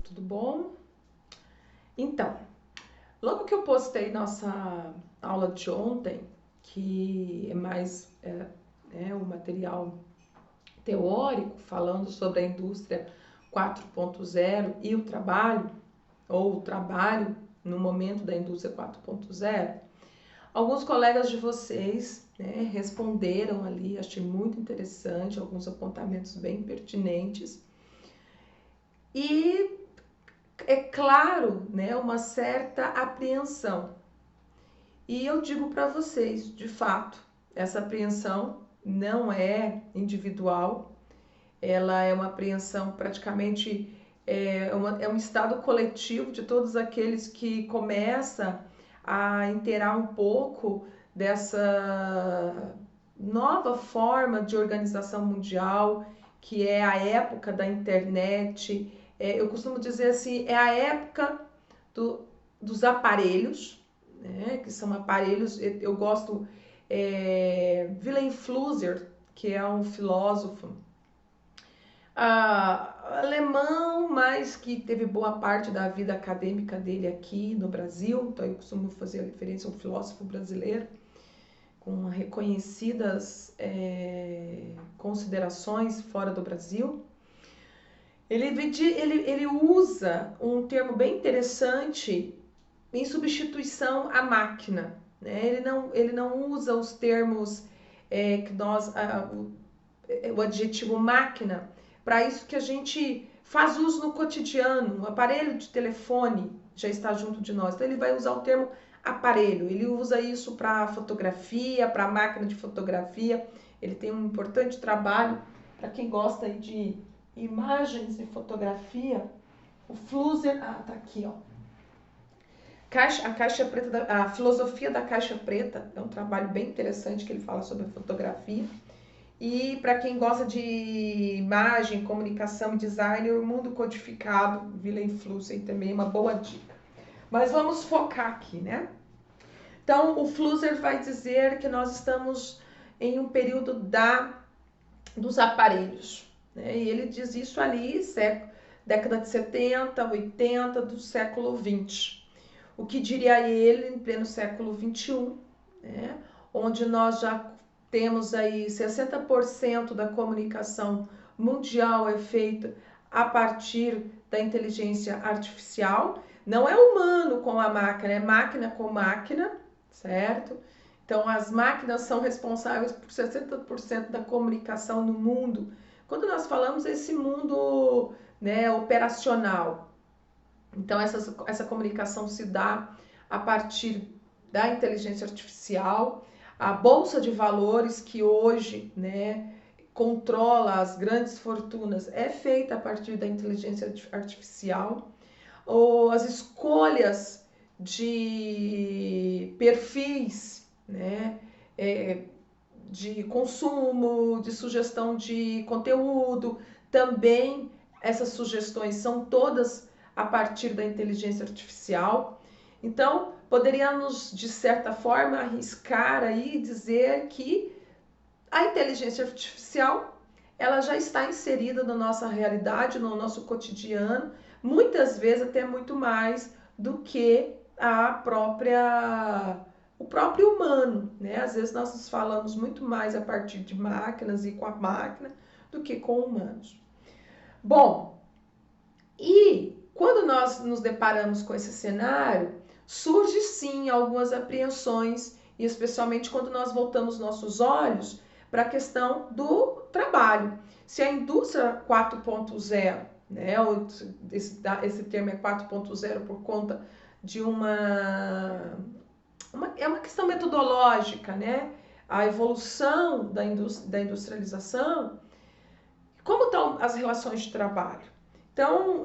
tudo bom? Então, logo que eu postei nossa aula de ontem, que é mais um material teórico falando sobre a indústria 4.0 e o trabalho, ou o trabalho no momento da indústria 4.0, alguns colegas de vocês responderam ali, achei muito interessante, alguns apontamentos bem pertinentes. E é claro, uma certa apreensão. E eu digo para vocês, de fato, essa apreensão não é individual, ela é uma apreensão praticamente, é um estado coletivo de todos aqueles que começam a inteirar um pouco dessa nova forma de organização mundial, que é a época da internet. Eu costumo dizer assim, é a época dos aparelhos, que são aparelhos, eu gosto, Wilhelm Flusser, que é um filósofo alemão, mas que teve boa parte da vida acadêmica dele aqui no Brasil, então eu costumo fazer referência a um filósofo brasileiro, com reconhecidas considerações fora do Brasil. Ele usa um termo bem interessante em substituição à máquina. Ele não usa os termos que nós, o adjetivo máquina, para isso que a gente faz uso no cotidiano. O aparelho de telefone já está junto de nós, então ele vai usar o termo aparelho. Ele usa isso para fotografia, para máquina de fotografia. Ele tem um importante trabalho para quem gosta de imagens e fotografia. O Flusser, tá aqui, ó. A caixa preta, a filosofia da caixa preta é um trabalho bem interessante que ele fala sobre fotografia. E para quem gosta de imagem, comunicação e design, o Mundo Codificado, Wilhelm Flusser, também é uma boa dica. Mas vamos focar aqui, né? Então, o Flusser vai dizer que nós estamos em um período dos aparelhos, né? E ele diz isso ali, década de 70, 80 do século 20. O que diria ele em pleno século 21, né? Onde nós já temos aí 60% da comunicação mundial é feita a partir da inteligência artificial. Não é humano com a máquina, é máquina com máquina, certo? Então, as máquinas são responsáveis por 60% da comunicação no mundo. Quando nós falamos esse mundo operacional, então essa comunicação se dá a partir da inteligência artificial. A bolsa de valores que hoje controla as grandes fortunas é feita a partir da inteligência artificial. Ou as escolhas de perfis de consumo, de sugestão de conteúdo, também essas sugestões são todas a partir da inteligência artificial. Então, poderíamos, de certa forma, arriscar aí dizer que a inteligência artificial ela já está inserida na nossa realidade, no nosso cotidiano, muitas vezes até muito mais do que o próprio humano, né? Às vezes nós falamos muito mais a partir de máquinas e com a máquina do que com humanos. Bom, e quando nós nos deparamos com esse cenário, surge sim algumas apreensões, e especialmente quando nós voltamos nossos olhos para a questão do trabalho. Se a indústria 4.0, esse termo é 4.0 por conta de uma questão metodológica, né? A evolução da industrialização, como estão as relações de trabalho? Então,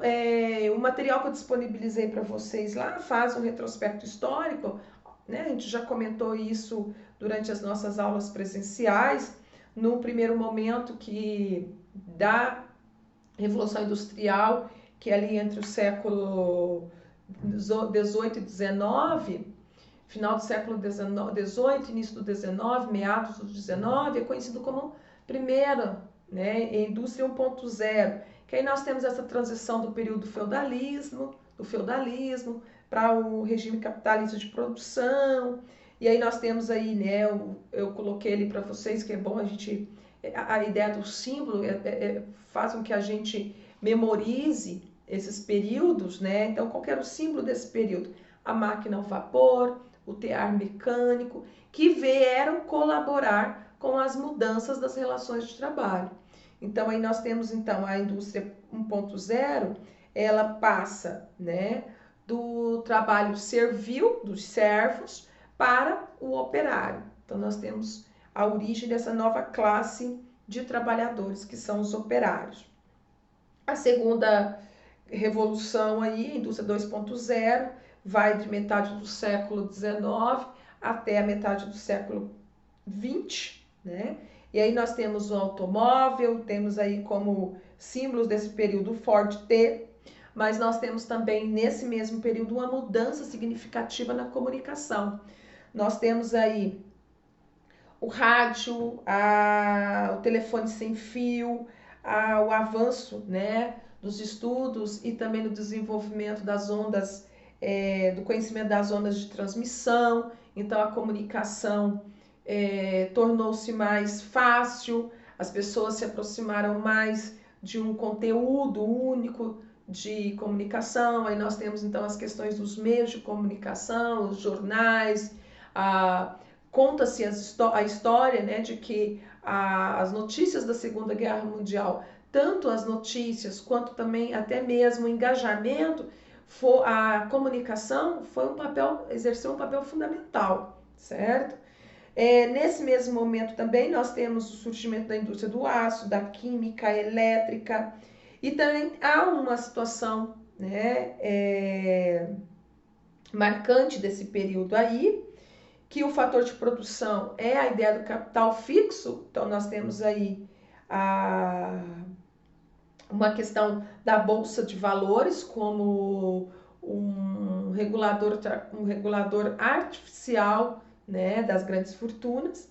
o material que eu disponibilizei para vocês lá faz um retrospecto histórico, né? A gente já comentou isso durante as nossas aulas presenciais, no primeiro momento que da Revolução Industrial, que é ali entre o século 18 e 19, final do século 18, início do 19, meados do 19, é conhecido como primeira indústria 1.0, que aí nós temos essa transição do período do feudalismo para o regime capitalista de produção, e aí nós temos aí, né, eu coloquei ali para vocês, que é bom a gente, a ideia do símbolo faz com que a gente memorize esses períodos, né? Então, qual que era o símbolo desse período? A máquina ao vapor, o tear mecânico, que vieram colaborar com as mudanças das relações de trabalho. Então, aí nós temos então a indústria 1.0, ela passa, né, do trabalho servil, dos servos, para o operário. Então, nós temos a origem dessa nova classe de trabalhadores, que são os operários. A segunda revolução aí, a indústria 2.0, vai de metade do século XIX até a metade do século XX, né? E aí nós temos o automóvel, temos aí como símbolos desse período o Ford T, mas nós temos também nesse mesmo período uma mudança significativa na comunicação. Nós temos aí o rádio, o telefone sem fio, o avanço, né, dos estudos e também do desenvolvimento das ondas, do conhecimento das ondas de transmissão. Então a comunicação tornou-se mais fácil, as pessoas se aproximaram mais de um conteúdo único de comunicação. Aí nós temos então as questões dos meios de comunicação, os jornais, conta-se a história, né, de que as notícias da Segunda Guerra Mundial, tanto as notícias quanto também até mesmo o engajamento, a comunicação exerceu um papel fundamental, certo? Nesse mesmo momento também nós temos o surgimento da indústria do aço, da química elétrica, e também há uma situação, né, marcante desse período aí, que o fator de produção é a ideia do capital fixo. Então nós temos aí uma questão da bolsa de valores como um regulador artificial, né, das grandes fortunas.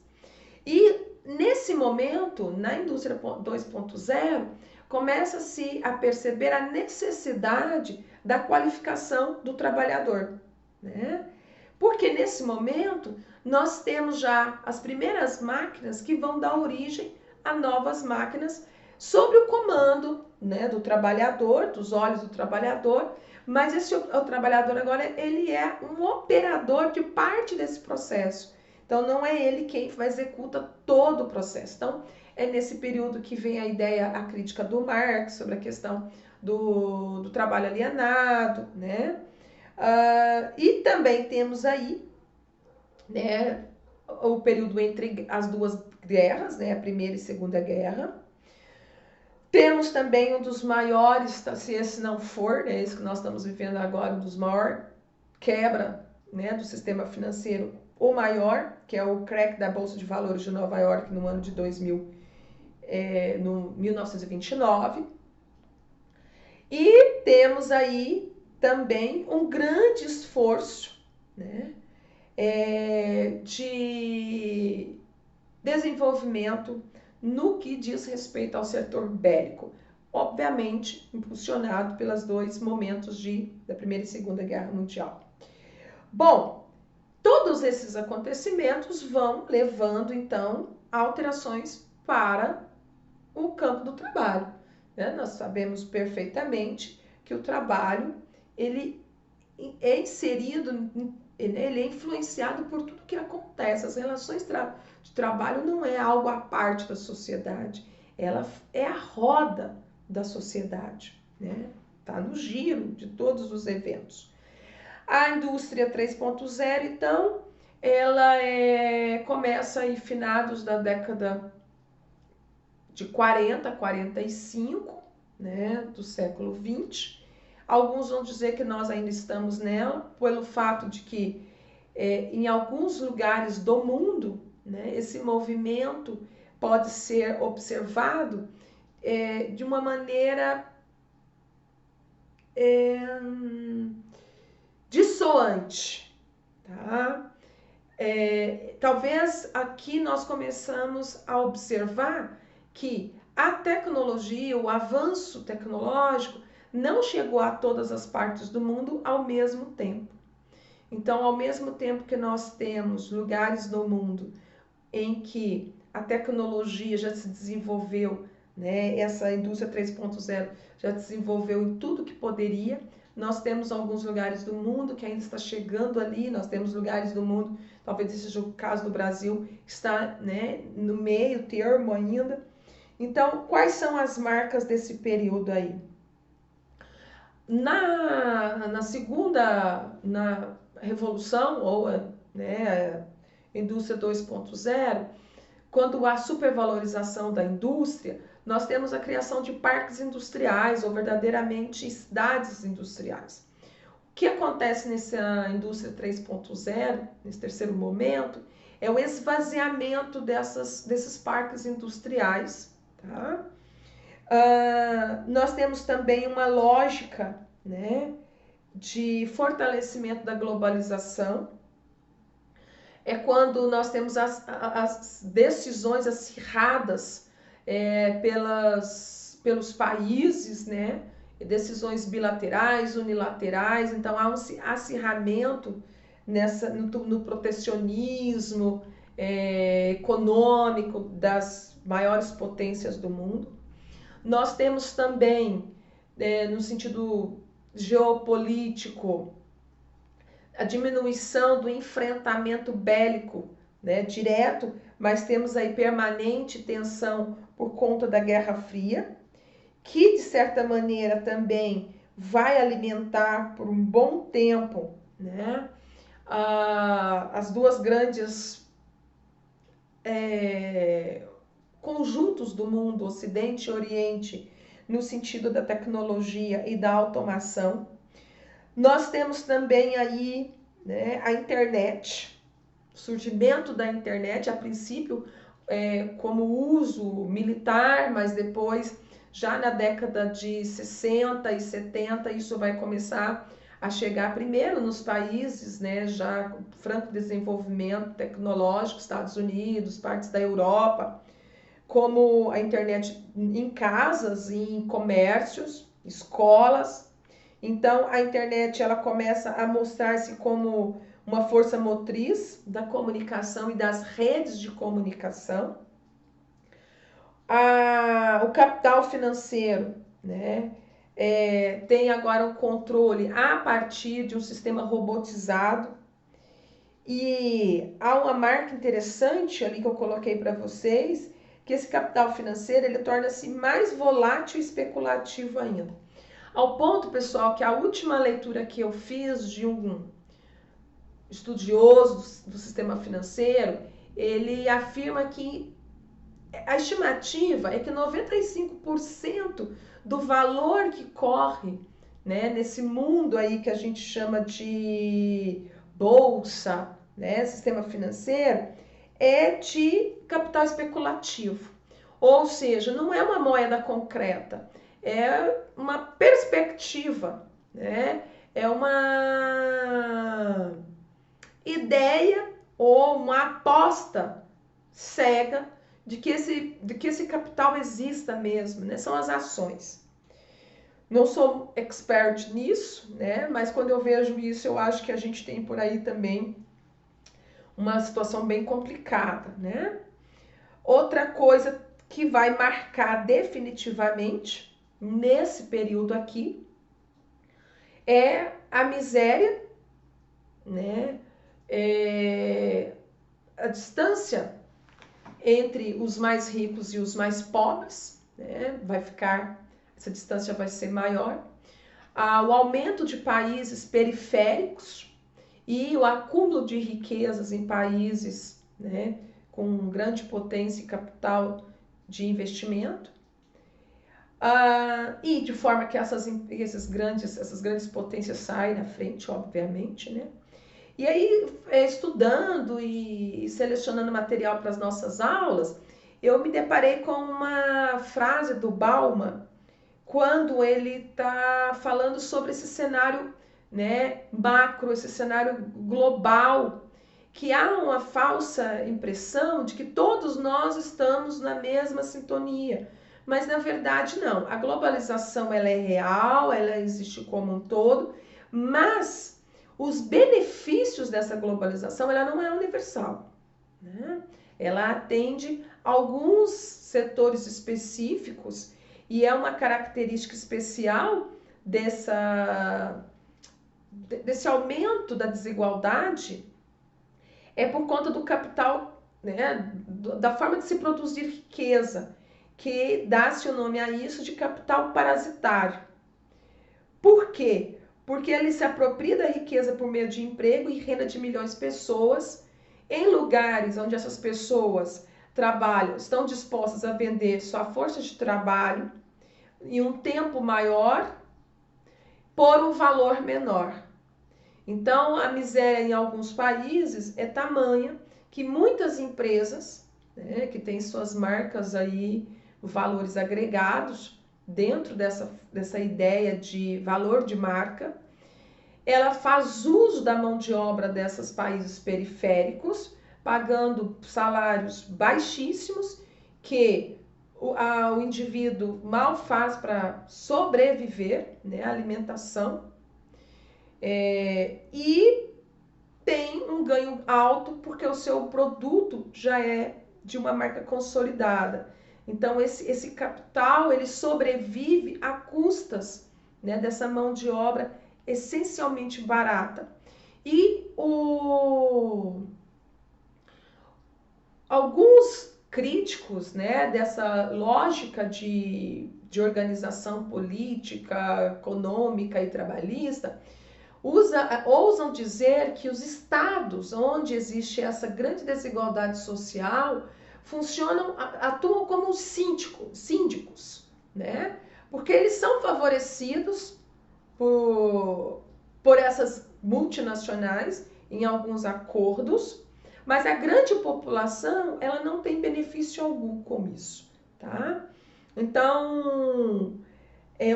E nesse momento, na indústria 2.0, começa-se a perceber a necessidade da qualificação do trabalhador, né? Porque nesse momento nós temos já as primeiras máquinas que vão dar origem a novas máquinas sob o comando, né, do trabalhador, dos olhos do trabalhador, mas o trabalhador agora ele é um operador de parte desse processo. Então não é ele quem executa todo o processo. Então é nesse período que vem a crítica do Marx sobre a questão do trabalho alienado, né? E também temos aí, né, o período entre as duas guerras, né, a Primeira e Segunda Guerra. Temos também um dos maiores, se esse não for, né, esse que nós estamos vivendo agora, um dos maiores quebra, né, do sistema financeiro, o maior, que é o crack da Bolsa de Valores de Nova York no ano de 1929. E temos aí também um grande esforço, né, de desenvolvimento no que diz respeito ao setor bélico, obviamente impulsionado pelos dois momentos da Primeira e Segunda Guerra Mundial. Bom, todos esses acontecimentos vão levando então a alterações para o campo do trabalho, né? Nós sabemos perfeitamente que o trabalho ele é inserido, ele é influenciado por tudo que acontece. As relações de trabalho não é algo à parte da sociedade, ela é a roda da sociedade, né? Tá no giro de todos os eventos. A indústria 3.0, então, ela começa em finados da década de 40, 45, né, do século 20. Alguns vão dizer que nós ainda estamos nela, pelo fato de que em alguns lugares do mundo, né, esse movimento pode ser observado de uma maneira dissoante, tá? Talvez aqui nós começamos a observar que a tecnologia, o avanço tecnológico não chegou a todas as partes do mundo ao mesmo tempo. Então, ao mesmo tempo que nós temos lugares do mundo em que a tecnologia já se desenvolveu, né, essa indústria 3.0 já desenvolveu em tudo que poderia, nós temos alguns lugares do mundo que ainda está chegando ali, nós temos lugares do mundo, talvez esse seja o caso do Brasil, que está, né, no meio termo ainda. Então, quais são as marcas desse período aí? Na segunda, na revolução, ou né, indústria 2.0, quando há supervalorização da indústria, nós temos a criação de parques industriais, ou verdadeiramente cidades industriais. O que acontece nessa indústria 3.0, nesse terceiro momento, é o esvaziamento desses parques industriais, tá? Nós temos também uma lógica, né, de fortalecimento da globalização. É quando nós temos as decisões acirradas pelos países, né, decisões bilaterais, unilaterais. Então há um acirramento no protecionismo econômico das maiores potências do mundo. Nós temos também, no sentido geopolítico, a diminuição do enfrentamento bélico, né, direto, mas temos aí permanente tensão por conta da Guerra Fria, que de certa maneira também vai alimentar por um bom tempo, né, as duas grandes conjuntos do mundo, Ocidente e Oriente, no sentido da tecnologia e da automação. Nós temos também aí, né, a internet, o surgimento da internet, a princípio como uso militar, mas depois, já na década de 60 e 70, isso vai começar a chegar primeiro nos países, né, já com franco desenvolvimento tecnológico, Estados Unidos, partes da Europa, como a internet em casas, em comércios, escolas. Então, a internet ela começa a mostrar-se como uma força motriz da comunicação e das redes de comunicação. O capital financeiro, né, tem agora um controle a partir de um sistema robotizado. E há uma marca interessante ali que eu coloquei para vocês, que esse capital financeiro ele torna-se mais volátil e especulativo ainda. Ao ponto, pessoal, que a última leitura que eu fiz de um estudioso do sistema financeiro, ele afirma que a estimativa é que 95% do valor que corre, né, nesse mundo aí que a gente chama de bolsa, né, sistema financeiro, é de capital especulativo. Ou seja, não é uma moeda concreta, é uma perspectiva, né? É uma ideia ou uma aposta cega de que esse capital exista mesmo, né? São as ações. Não sou expert nisso, né? Mas quando eu vejo isso, eu acho que a gente tem por aí também uma situação bem complicada, né? Outra coisa que vai marcar definitivamente nesse período aqui é a miséria, né? A distância entre os mais ricos e os mais pobres, né? Essa distância vai ser maior. O aumento de países periféricos e o acúmulo de riquezas em países, né, com grande potência e capital de investimento. E de forma que essas grandes potências saem na frente, obviamente, né? E aí, estudando e selecionando material para as nossas aulas, eu me deparei com uma frase do Bauman, quando ele está falando sobre esse cenário, né, macro, esse cenário global, que há uma falsa impressão de que todos nós estamos na mesma sintonia. mas na verdade não. A globalização ela é real, ela existe como um todo, mas os benefícios dessa globalização ela não é universal, né? Ela atende alguns setores específicos e é uma característica especial desse aumento da desigualdade é por conta do capital, né, da forma de se produzir riqueza, que dá-se o nome a isso de capital parasitário. Por quê? Porque ele se apropria da riqueza por meio de emprego e renda de milhões de pessoas em lugares onde essas pessoas trabalham, estão dispostas a vender sua força de trabalho em um tempo maior por um valor menor. Então, a miséria em alguns países é tamanha que muitas empresas, né, que têm suas marcas aí, valores agregados, dentro dessa ideia de valor de marca, ela faz uso da mão de obra desses países periféricos, pagando salários baixíssimos, que o indivíduo mal faz para sobreviver, né, alimentação, e tem um ganho alto porque o seu produto já é de uma marca consolidada. Então esse capital ele sobrevive a custas, né, dessa mão de obra essencialmente barata. E alguns críticos, né, dessa lógica de organização política, econômica e trabalhista ousam dizer que os estados onde existe essa grande desigualdade social atuam como síndicos, né? Porque eles são favorecidos por essas multinacionais em alguns acordos, mas a grande população ela não tem benefício algum com isso, tá? Então,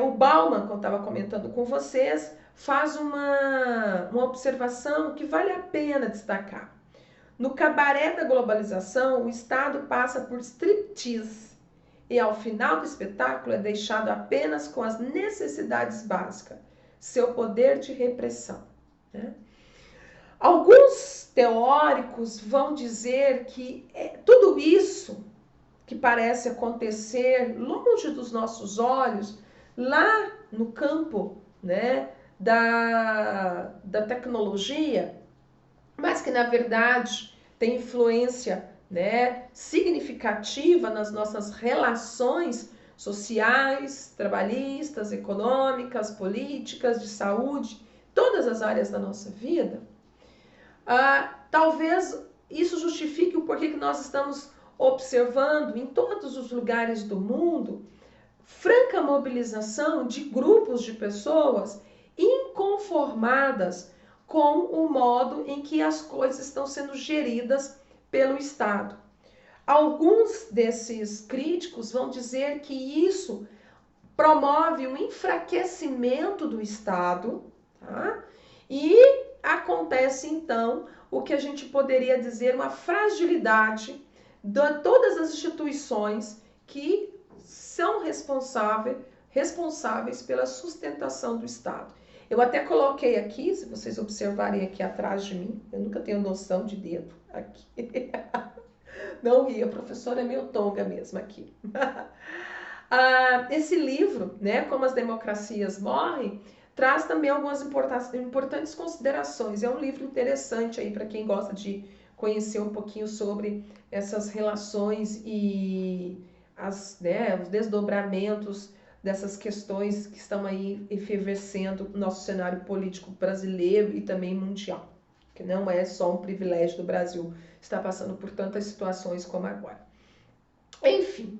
o Bauman, que eu estava comentando com vocês, faz uma observação que vale a pena destacar. No cabaré da globalização, o Estado passa por striptease e ao final do espetáculo é deixado apenas com as necessidades básicas, seu poder de repressão, né? Alguns teóricos vão dizer que tudo isso que parece acontecer longe dos nossos olhos, lá no campo, né, da tecnologia, mas que na verdade tem influência, né, significativa nas nossas relações sociais, trabalhistas, econômicas, políticas, de saúde, todas as áreas da nossa vida. Talvez isso justifique o porquê que nós estamos observando em todos os lugares do mundo franca mobilização de grupos de pessoas inconformadas com o modo em que as coisas estão sendo geridas pelo Estado. Alguns desses críticos vão dizer que isso promove um enfraquecimento do Estado, tá? E acontece então o que a gente poderia dizer uma fragilidade de todas as instituições que são responsáveis pela sustentação do Estado. Eu até coloquei aqui, se vocês observarem aqui atrás de mim, eu nunca tenho noção de dedo aqui. Não ria, a professora é meio tonga mesmo aqui. Esse livro, né, Como as Democracias Morrem, traz também algumas importantes considerações. É um livro interessante aí para quem gosta de conhecer um pouquinho sobre essas relações e os desdobramentos dessas questões que estão aí efervescendo no nosso cenário político brasileiro e também mundial, que não é só um privilégio do Brasil estar passando por tantas situações como agora. Enfim,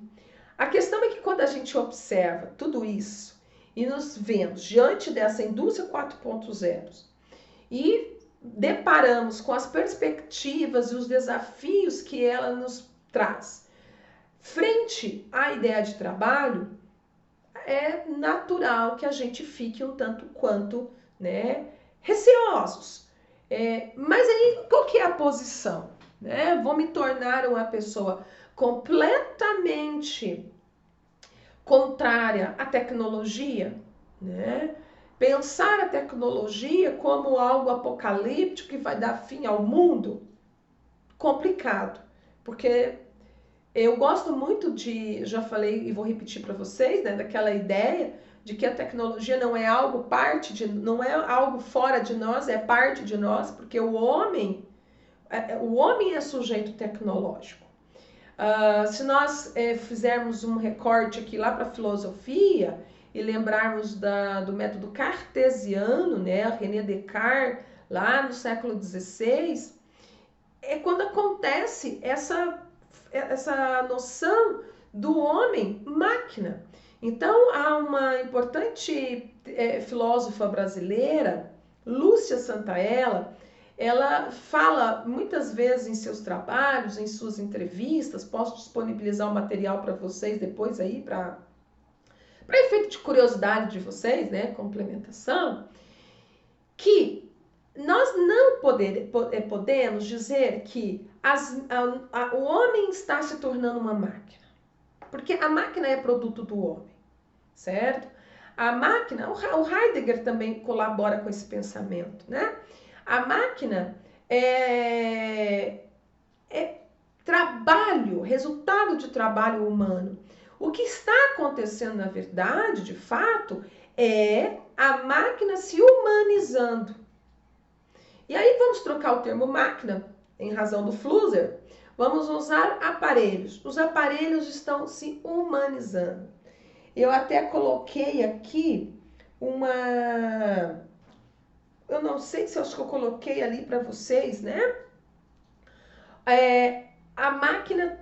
a questão é que quando a gente observa tudo isso e nos vemos diante dessa indústria 4.0 e deparamos com as perspectivas e os desafios que ela nos traz frente à ideia de trabalho, é natural que a gente fique um tanto quanto, né, receosos. Mas aí, qual que é a posição? Vou me tornar uma pessoa completamente contrária à tecnologia, né? Pensar a tecnologia como algo apocalíptico que vai dar fim ao mundo, complicado, porque eu gosto muito de, já falei e vou repetir para vocês, né, daquela ideia de que a tecnologia não é algo não é algo fora de nós, é parte de nós, porque o homem é sujeito tecnológico. Se nós fizermos um recorte aqui lá para a filosofia e lembrarmos do método cartesiano, né, René Descartes, lá no século XVI, é quando acontece essa noção do homem-máquina. Então, há uma importante filósofa brasileira, Lúcia Santaella, ela fala muitas vezes em seus trabalhos, em suas entrevistas, posso disponibilizar o material para vocês depois aí, para efeito de curiosidade de vocês, né, complementação, que nós não podemos dizer que o homem está se tornando uma máquina, porque a máquina é produto do homem, certo? A máquina, o Heidegger também colabora com esse pensamento, né? A máquina é trabalho, resultado de trabalho humano. O que está acontecendo, na verdade, de fato, é a máquina se humanizando. E aí vamos trocar o termo máquina, em razão do Flusser, vamos usar aparelhos. Os aparelhos estão se humanizando. Eu até coloquei aqui eu não sei se eu acho que eu coloquei ali para vocês, né? A máquina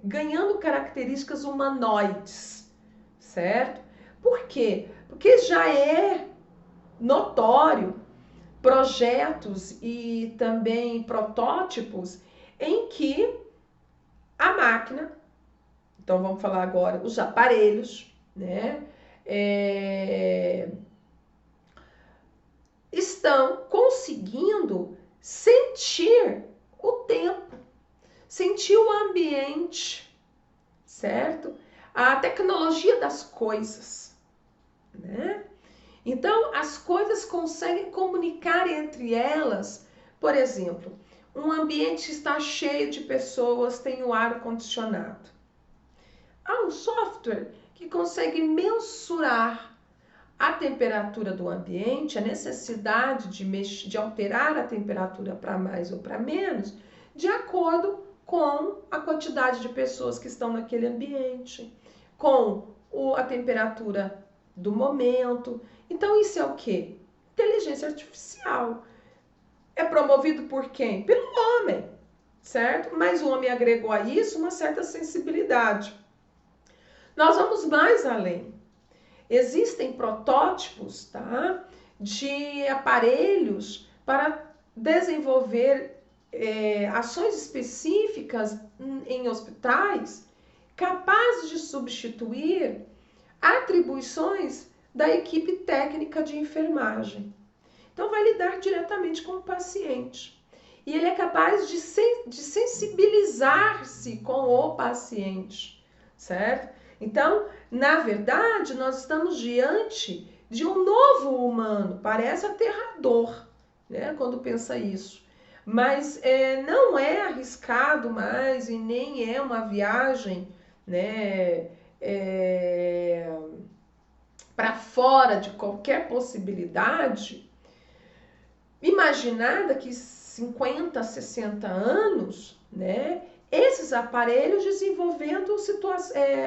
ganhando características humanoides, certo? Por quê? Porque já é notório projetos e também protótipos em que a máquina, então vamos falar agora os aparelhos, né, estão conseguindo sentir o tempo, sentir o ambiente, certo? A tecnologia das coisas, né? Então, as coisas conseguem comunicar entre elas. Por exemplo, um ambiente está cheio de pessoas, tem o ar condicionado. Há um software que consegue mensurar a temperatura do ambiente, a necessidade de alterar a temperatura para mais ou para menos, de acordo com a quantidade de pessoas que estão naquele ambiente, com a temperatura do momento. Então, isso é o quê? Inteligência artificial. É promovido por quem? Pelo homem, certo? Mas o homem agregou a isso uma certa sensibilidade. Nós vamos mais além. Existem protótipos, tá, de aparelhos para desenvolver ações específicas em hospitais capazes de substituir atribuições da equipe técnica de enfermagem. Então, vai lidar diretamente com o paciente. E ele é capaz de sensibilizar-se com o paciente, certo? Então, na verdade, nós estamos diante de um novo humano. Parece aterrador, né, quando pensa isso. Mas não é arriscado mais e nem é uma viagem, né, para fora de qualquer possibilidade, imaginar daqui 50, 60 anos, né, esses aparelhos desenvolvendo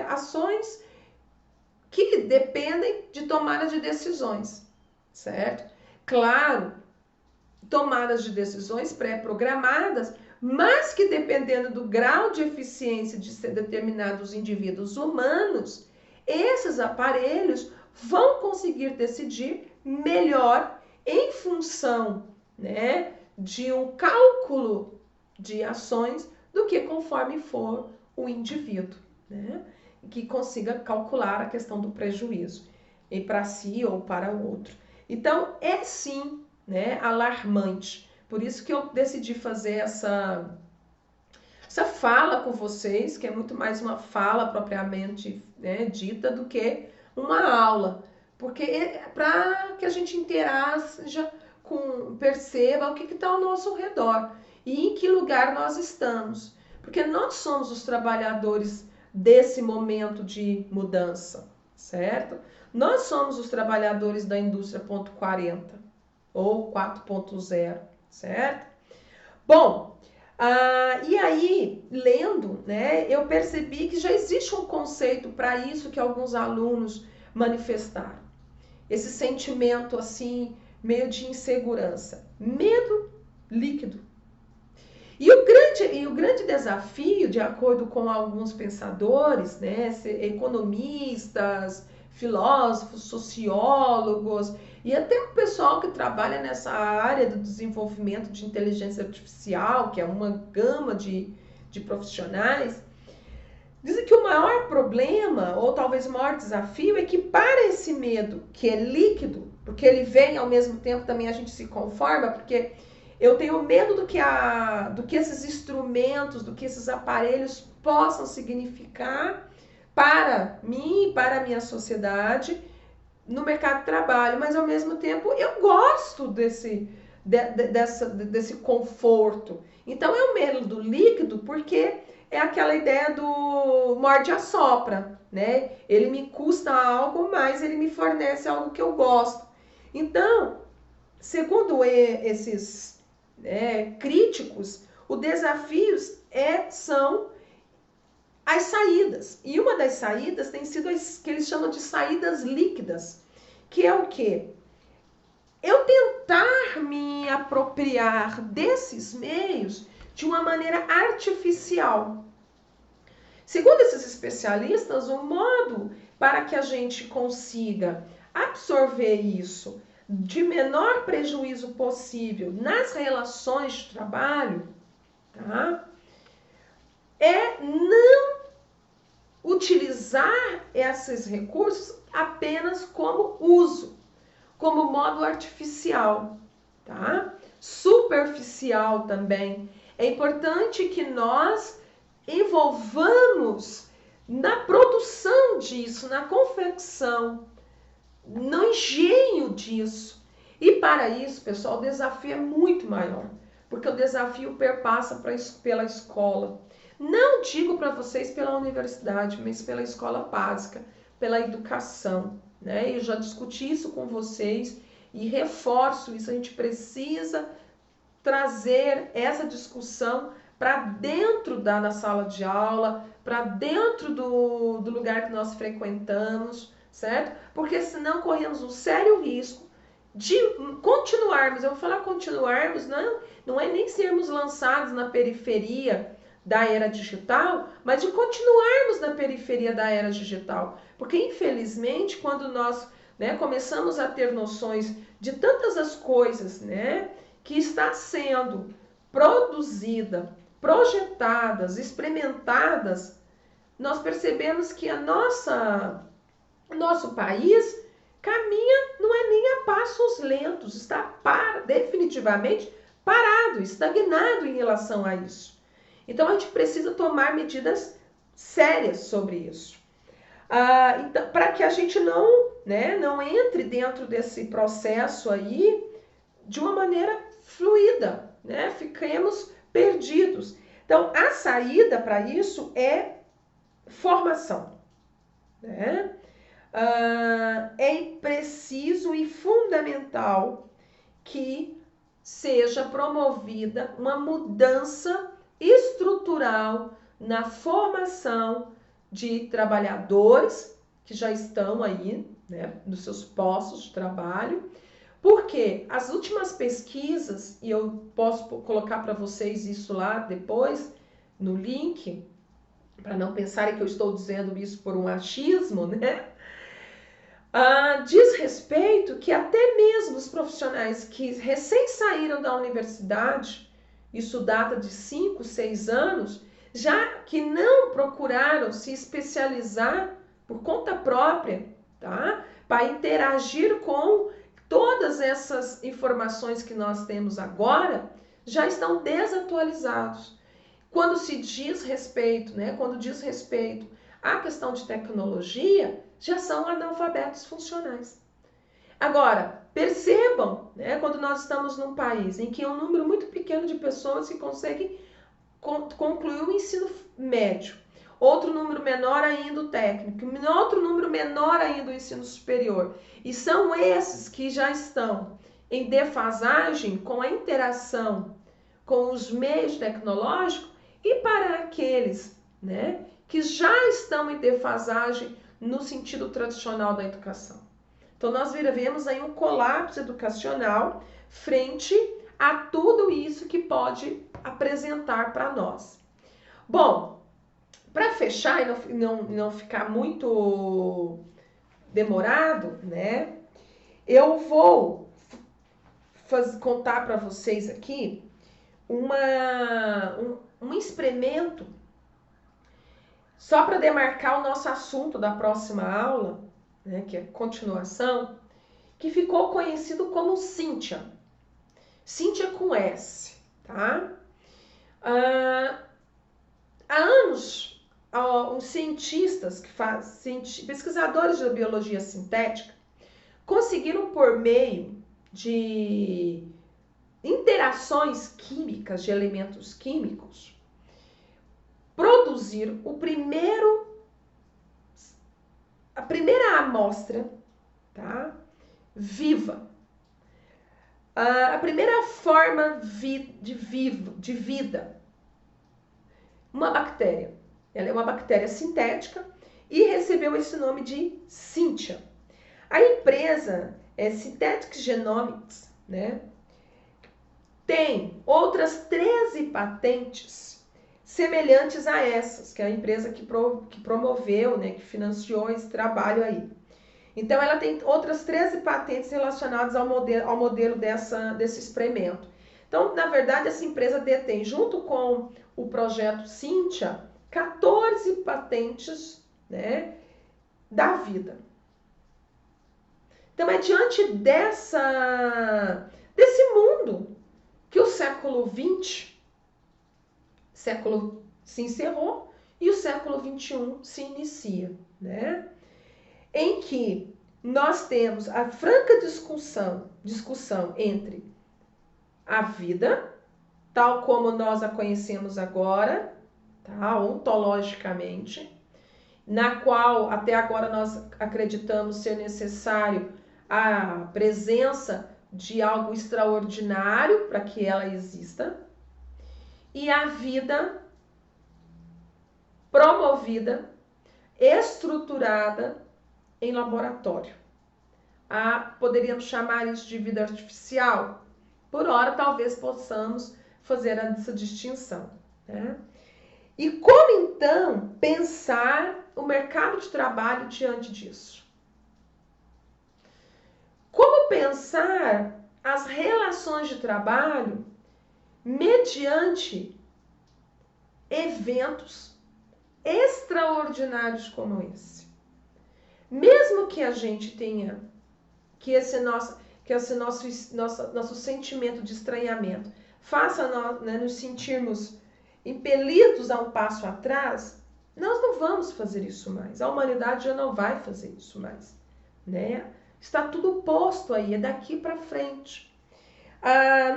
ações que dependem de tomada de decisões, certo? Claro, tomadas de decisões pré-programadas, mas que dependendo do grau de eficiência de determinados indivíduos humanos, esses aparelhos vão conseguir decidir melhor em função, né, de um cálculo de ações do que conforme for o indivíduo, né, que consiga calcular a questão do prejuízo e para si ou para o outro. Então, é sim, né, alarmante. Por isso que eu decidi fazer essa fala com vocês, que é muito mais uma fala propriamente, né, dita do que uma aula, porque é para que a gente interaja perceba o que está ao nosso redor e em que lugar nós estamos, porque nós somos os trabalhadores desse momento de mudança, certo? Nós somos os trabalhadores da indústria 4.40 ou 4.0, certo? Bom, e aí, lendo, né, eu percebi que já existe um conceito para isso que alguns alunos manifestaram. Esse sentimento assim, meio de insegurança, medo líquido. E o grande desafio, de acordo com alguns pensadores, né, economistas, filósofos, sociólogos e até o pessoal que trabalha nessa área do desenvolvimento de inteligência artificial, que é uma gama de profissionais, dizem que o maior problema, ou talvez o maior desafio, é que para esse medo, que é líquido, porque ele vem ao mesmo tempo, também a gente se conforma, porque eu tenho medo do que esses instrumentos, do que esses aparelhos possam significar para mim, para a minha sociedade, no mercado de trabalho, mas ao mesmo tempo eu gosto desse conforto. Então é o medo do líquido, porque é aquela ideia do morde e assopra, né? Ele me custa algo, mas ele me fornece algo que eu gosto. Então, segundo esses críticos, os desafios são as saídas. E uma das saídas tem sido as que eles chamam de saídas líquidas, que é o quê? Eu tentar me apropriar desses meios de uma maneira artificial. Segundo esses especialistas, o modo para que a gente consiga absorver isso de menor prejuízo possível nas relações de trabalho, tá? É não utilizar esses recursos apenas como uso, como modo artificial, tá? Superficial também. É importante que nós envolvamos na produção disso, na confecção, no engenho disso. E para isso, pessoal, o desafio é muito maior, porque o desafio perpassa pela escola. Não digo para vocês pela universidade, mas pela escola básica, pela educação, né? Eu já discuti isso com vocês e reforço isso. A gente precisa trazer essa discussão para dentro da sala de aula, para dentro do lugar que nós frequentamos, certo? Porque senão corremos um sério risco de continuarmos, eu vou falar continuarmos, não é nem sermos lançados na periferia da era digital, mas de continuarmos na periferia da era digital. Porque, infelizmente, quando nós começamos a ter noções de tantas as coisas que está sendo produzida, projetadas, experimentadas, nós percebemos que o nosso país caminha, não é nem a passos lentos, está definitivamente parado, estagnado em relação a isso. Então a gente precisa tomar medidas sérias sobre isso. Então, para que a gente não entre dentro desse processo aí de uma maneira fluida, fiquemos perdidos. Então, a saída para isso é formação, é preciso e fundamental que seja promovida uma mudança estrutural na formação de trabalhadores que já estão aí, nos seus postos de trabalho, porque as últimas pesquisas, e eu posso colocar para vocês isso lá depois no link, para não pensarem que eu estou dizendo isso por um achismo, diz respeito que até mesmo os profissionais que recém saíram da universidade, isso data de 5, 6 anos, já que não procuraram se especializar por conta própria, tá? Para interagir com todas essas informações que nós temos agora, já estão desatualizados. Quando se diz respeito, né? Quando diz respeito à questão de tecnologia, já são analfabetos funcionais. Agora, percebam, né, quando nós estamos num país em que é um número muito pequeno de pessoas que conseguem concluir o ensino médio, outro número menor ainda o técnico, outro número menor ainda o ensino superior. E são esses que já estão em defasagem com a interação com os meios tecnológicos e para aqueles, né, que já estão em defasagem no sentido tradicional da educação. Então, nós vemos aí um colapso educacional frente a tudo isso que pode apresentar para nós. Bom, para fechar e não ficar muito demorado, né? Eu vou contar para vocês aqui um experimento só para demarcar o nosso assunto da próxima aula, né, que é continuação, que ficou conhecido como Cynthia. Cynthia com S, tá? Há anos, os cientistas, pesquisadores de biologia sintética, conseguiram, por meio de interações químicas de elementos químicos, produzir a primeira amostra, tá, viva, a primeira forma de vida, uma bactéria. Ela é uma bactéria sintética e recebeu esse nome de Cynthia. A empresa é Synthetic Genomics, né? Tem outras 13 patentes semelhantes a essas, que é a empresa que promoveu, né, que financiou esse trabalho aí. Então, ela tem outras 13 patentes relacionadas ao modelo desse experimento. Então, na verdade, essa empresa detém, junto com o projeto Cynthia, 14 patentes, né, da vida. Então, é diante desse mundo que o século XX se encerrou e o século XXI se inicia, né? Em que nós temos a franca discussão entre a vida, tal como nós a conhecemos agora, tá, ontologicamente, na qual até agora nós acreditamos ser necessário a presença de algo extraordinário para que ela exista, e a vida promovida, estruturada em laboratório. Poderíamos chamar isso de vida artificial? Por hora, talvez possamos fazer essa distinção, né? E como, então, pensar o mercado de trabalho diante disso? Como pensar as relações de trabalho mediante eventos extraordinários como esse? Mesmo que a gente tenha que esse nosso sentimento de estranhamento faça nós, né, nos sentirmos impelidos a um passo atrás, nós não vamos fazer isso mais. A humanidade já não vai fazer isso mais, né? Está tudo posto aí, é daqui para frente.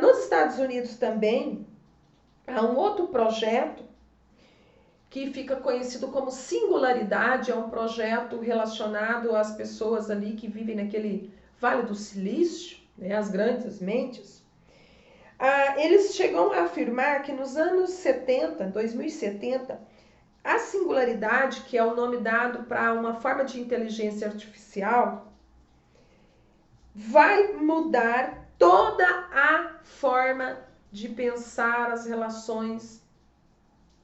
Nos Estados Unidos também há um outro projeto que fica conhecido como Singularidade, é um projeto relacionado às pessoas ali que vivem naquele Vale do Silício, né, as grandes mentes. Eles chegam a afirmar que nos anos 70, 2070, a singularidade, que é o nome dado para uma forma de inteligência artificial, vai mudar toda a forma de pensar as relações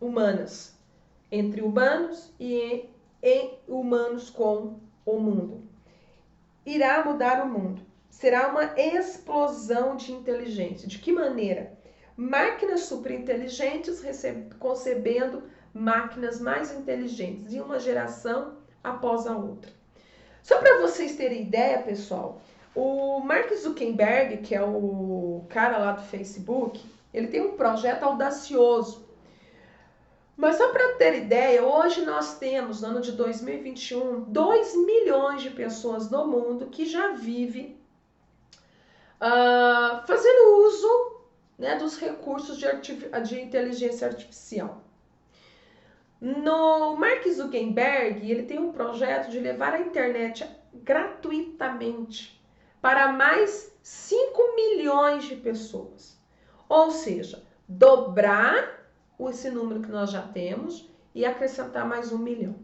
humanas, entre humanos e humanos com o mundo. Irá mudar o mundo. Será uma explosão de inteligência. De que maneira? Máquinas superinteligentes concebendo máquinas mais inteligentes, de uma geração após a outra. Só para vocês terem ideia, pessoal, o Mark Zuckerberg, que é o cara lá do Facebook, ele tem um projeto audacioso. Mas só para ter ideia, hoje nós temos, no ano de 2021, 2 milhões de pessoas no mundo que já vivem fazendo uso, né, dos recursos de inteligência artificial. No Mark Zuckerberg, ele tem um projeto de levar a internet gratuitamente para mais 5 milhões de pessoas. Ou seja, dobrar esse número que nós já temos e acrescentar mais 1 milhão.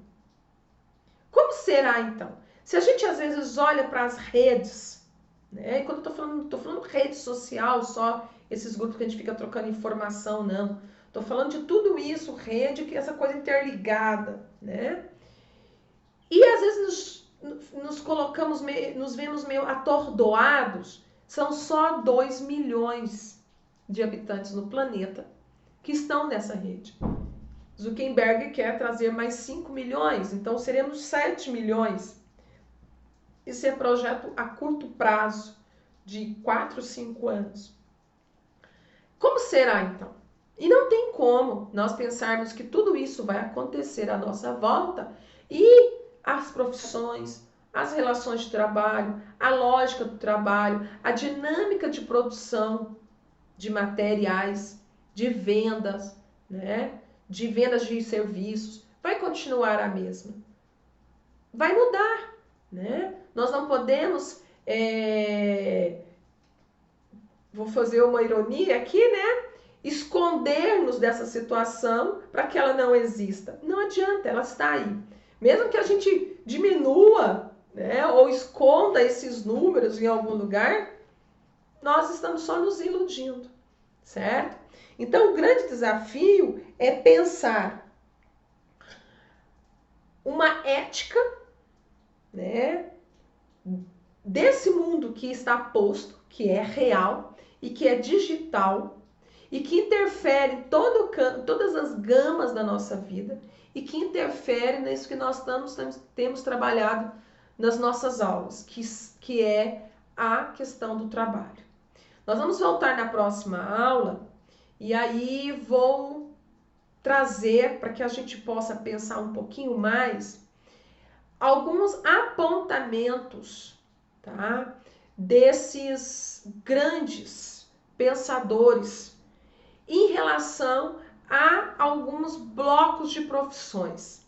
Como será então? Se a gente às vezes olha para as redes, né? E quando eu estou falando rede social, só esses grupos que a gente fica trocando informação, não. Estou falando de tudo isso, rede, que é essa coisa interligada, né? E às vezes nos colocamos, nos vemos meio atordoados. São só 2 milhões de habitantes no planeta que estão nessa rede. Zuckerberg quer trazer mais 5 milhões, então seremos 7 milhões. Isso é projeto a curto prazo, de 4, 5 anos. Como será então? E não tem como nós pensarmos que tudo isso vai acontecer à nossa volta e as profissões, as relações de trabalho, a lógica do trabalho, a dinâmica de produção de materiais, de vendas, né? De vendas de serviços, vai continuar a mesma. Vai mudar, né? Nós não podemos, vou fazer uma ironia aqui, né? Esconder-nos dessa situação para que ela não exista. Não adianta, ela está aí. Mesmo que a gente diminua, né, ou esconda esses números em algum lugar, nós estamos só nos iludindo, certo? Então, o grande desafio é pensar uma ética, né, desse mundo que está posto, que é real e que é digital e que interfere em todas as gamas da nossa vida e que interfere nisso que nós temos trabalhado nas nossas aulas, que é a questão do trabalho. Nós vamos voltar na próxima aula e aí vou trazer, para que a gente possa pensar um pouquinho mais, alguns apontamentos, tá? Desses grandes pensadores em relação a alguns blocos de profissões.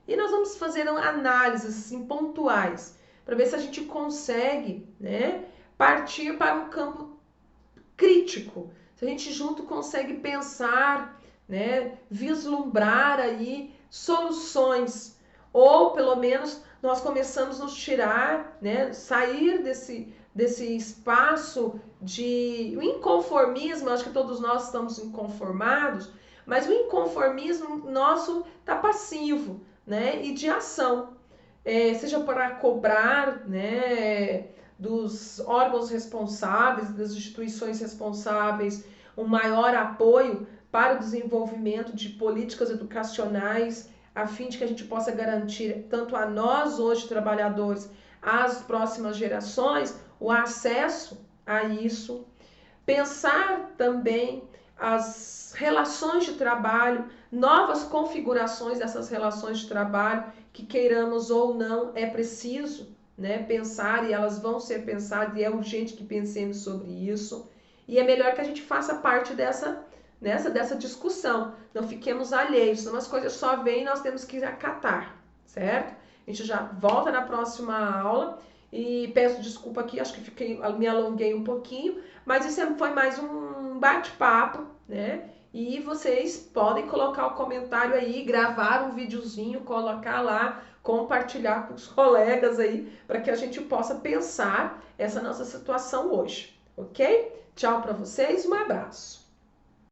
E nós vamos fazer análises assim, pontuais, para ver se a gente consegue, né, partir para um campo crítico, se a gente junto consegue pensar, né, vislumbrar aí soluções, ou pelo menos nós começamos a nos tirar, né, sair desse espaço de inconformismo. Acho que todos nós estamos inconformados, mas o inconformismo nosso está passivo, né, e de ação, seja para cobrar, né, dos órgãos responsáveis, das instituições responsáveis, um maior apoio para o desenvolvimento de políticas educacionais, a fim de que a gente possa garantir, tanto a nós hoje trabalhadores, às próximas gerações, o acesso a isso. Pensar também as relações de trabalho, novas configurações dessas relações de trabalho, que queiramos ou não, é preciso, né, pensar, e elas vão ser pensadas, e é urgente que pensemos sobre isso. E é melhor que a gente faça parte dessa discussão, não fiquemos alheios, senão as coisas só vêm e nós temos que acatar, certo? A gente já volta na próxima aula e peço desculpa aqui, acho que me alonguei um pouquinho, mas isso foi mais um bate-papo, né? E vocês podem colocar o comentário aí, gravar um videozinho, colocar lá, compartilhar com os colegas aí, para que a gente possa pensar essa nossa situação hoje, ok? Tchau para vocês, um abraço.